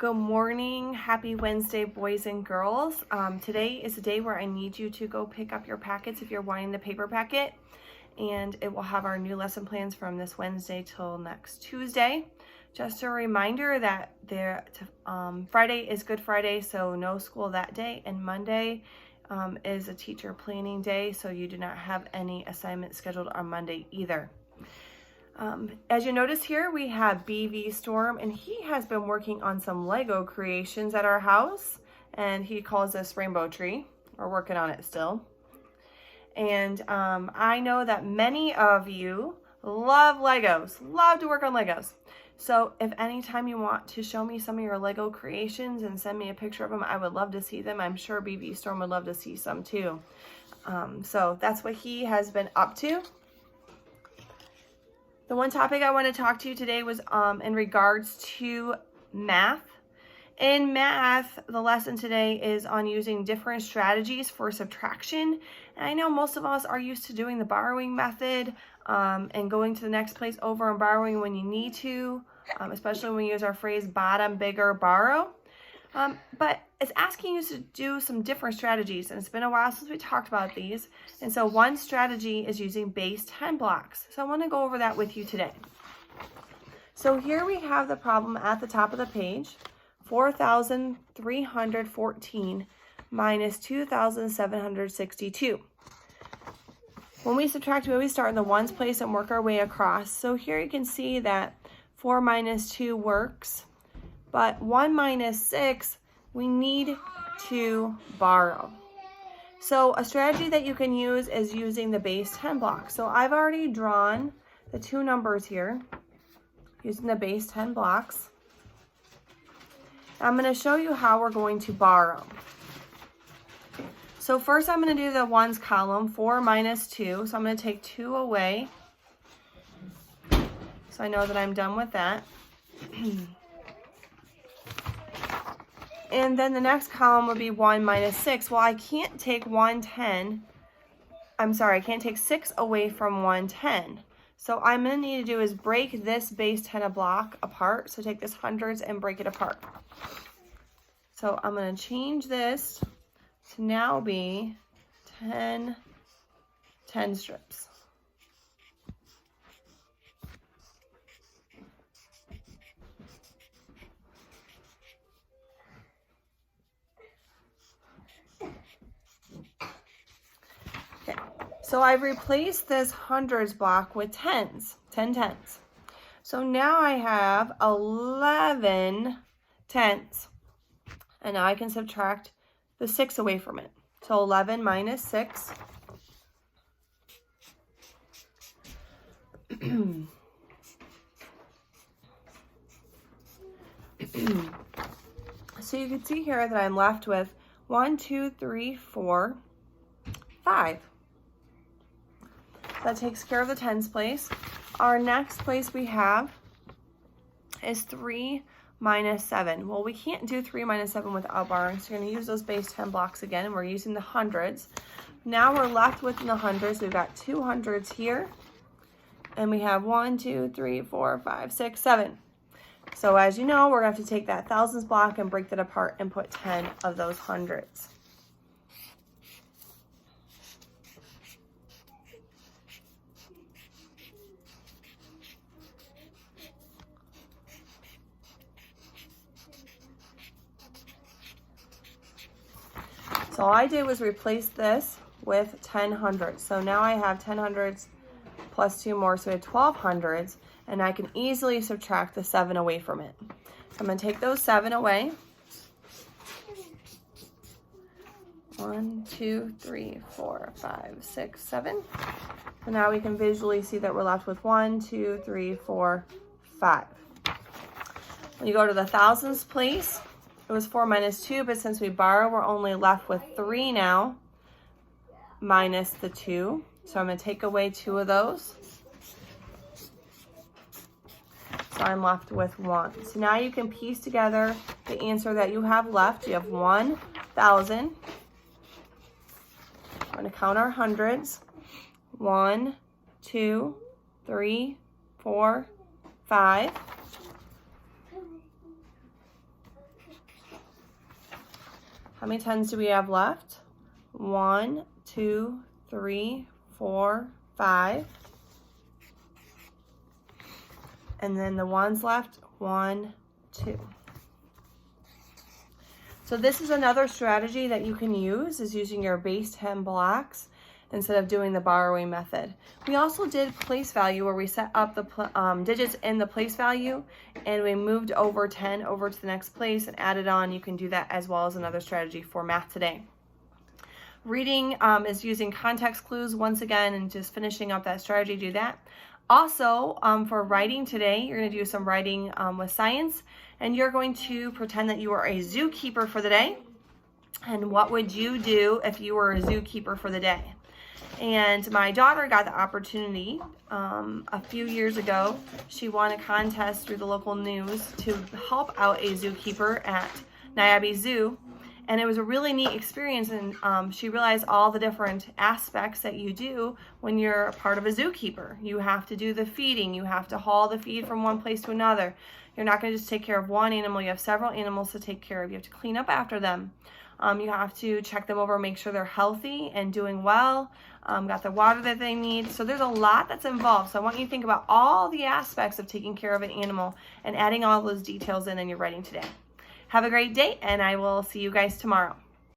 Good morning. Happy Wednesday, boys and girls. Today is a day where I need you to go pick up your packets if you're wanting the paper packet, and it will have our new lesson plans from this Wednesday till next Tuesday. Just a reminder that Friday is Good Friday, so no school that day, and Monday is a teacher planning day, so you do not have any assignments scheduled on Monday either. As you notice here, we have BV Storm, and he has been working on some Lego creations at our house, and he calls this Rainbow Tree. We're working on it still. And I know that many of you love Legos, love to work on Legos. So if anytime you want to show me some of your Lego creations and send me a picture of them, I would love to see them. I'm sure BV Storm would love to see some too. So that's what he has been up to. The one topic I want to talk to you today was in regards to math. In math, the lesson today is on using different strategies for subtraction. And I know most of us are used to doing the borrowing method and going to the next place over and borrowing when you need to, especially when we use our phrase bottom, bigger, borrow. But it's asking you to do some different strategies, and it's been a while since we talked about these. And so one strategy is using base 10 blocks. So I want to go over that with you today. So here we have the problem at the top of the page, 4,314 minus 2,762. When we subtract, we always start in the ones place and work our way across. So here you can see that 4 minus 2 works. But 1 minus 6, we need to borrow. So a strategy that you can use is using the base 10 block. So I've already drawn the two numbers here using the base 10 blocks. I'm going to show you how we're going to borrow. So first I'm going to do the ones column, 4 minus 2. So I'm going to take 2 away. So I know that I'm done with that. And then the next column would be 1 minus 6. Well, I can't take 110. I'm sorry, I can't take 6 away from 110. So what I'm going to need to do is break this base 10 block apart. So take this hundreds and break it apart. So I'm going to change this to now be 10 strips. So I've replaced this hundreds block with tens, 10 tens. So now I have 11 tens. And now I can subtract the 6 away from it. So 11 minus 6. So you can see here that I'm left with 1, 2, 3, 4, 5. That takes care of the tens place. Our next place we have is 3 minus 7. Well, we can't do 3 minus 7 without borrowing, so we're going to use those base 10 blocks again, and we're using the hundreds. Now we're left with the hundreds. We've got 2 hundreds here, and we have 1, 2, 3, 4, 5, 6, 7. So as you know, we're going to have to take that thousands block and break that apart and put 10 of those hundreds. So all I did was replace this with 10 hundreds. So now I have 10 hundreds plus 2 more, so I have 12 hundreds, and I can easily subtract the 7 away from it. So I'm going to take those 7 away. 1, 2, 3, 4, 5, 6, 7. So now we can visually see that we're left with 1, 2, 3, 4, 5. When you go to the thousands place, it was 4 minus 2, but since we borrow, we're only left with 3 now, minus the 2. So I'm going to take away 2 of those. So I'm left with 1. So now you can piece together the answer that you have left. You have 1,000. We're going to count our hundreds. 1, 2, 3, 4, 5. How many 10s do we have left? 1, 2, 3, 4, 5. And then the 1s left, 1, 2. So this is another strategy that you can use, is using your base 10 blocks instead of doing the borrowing method. We also did place value, where we set up the digits in the place value and we moved over 10 over to the next place and added on. You can do that as well as another strategy for math today. Reading is using context clues once again and just finishing up that strategy. Do that. Also, for writing today, you're going to do some writing with science, and you're going to pretend that you are a zookeeper for the day. And what would you do if you were a zookeeper for the day? And my daughter got the opportunity a few years ago. She won a contest through the local news to help out a zookeeper at Niabi Zoo. And it was a really neat experience, and she realized all the different aspects that you do when you're a part of a zookeeper. You have to do the feeding. You have to haul the feed from one place to another. You're not going to just take care of one animal. You have several animals to take care of. You have to clean up after them. You have to check them over, make sure they're healthy and doing well, got the water that they need. So there's a lot that's involved. So I want you to think about all the aspects of taking care of an animal and adding all those details in your writing today. Have a great day, and I will see you guys tomorrow.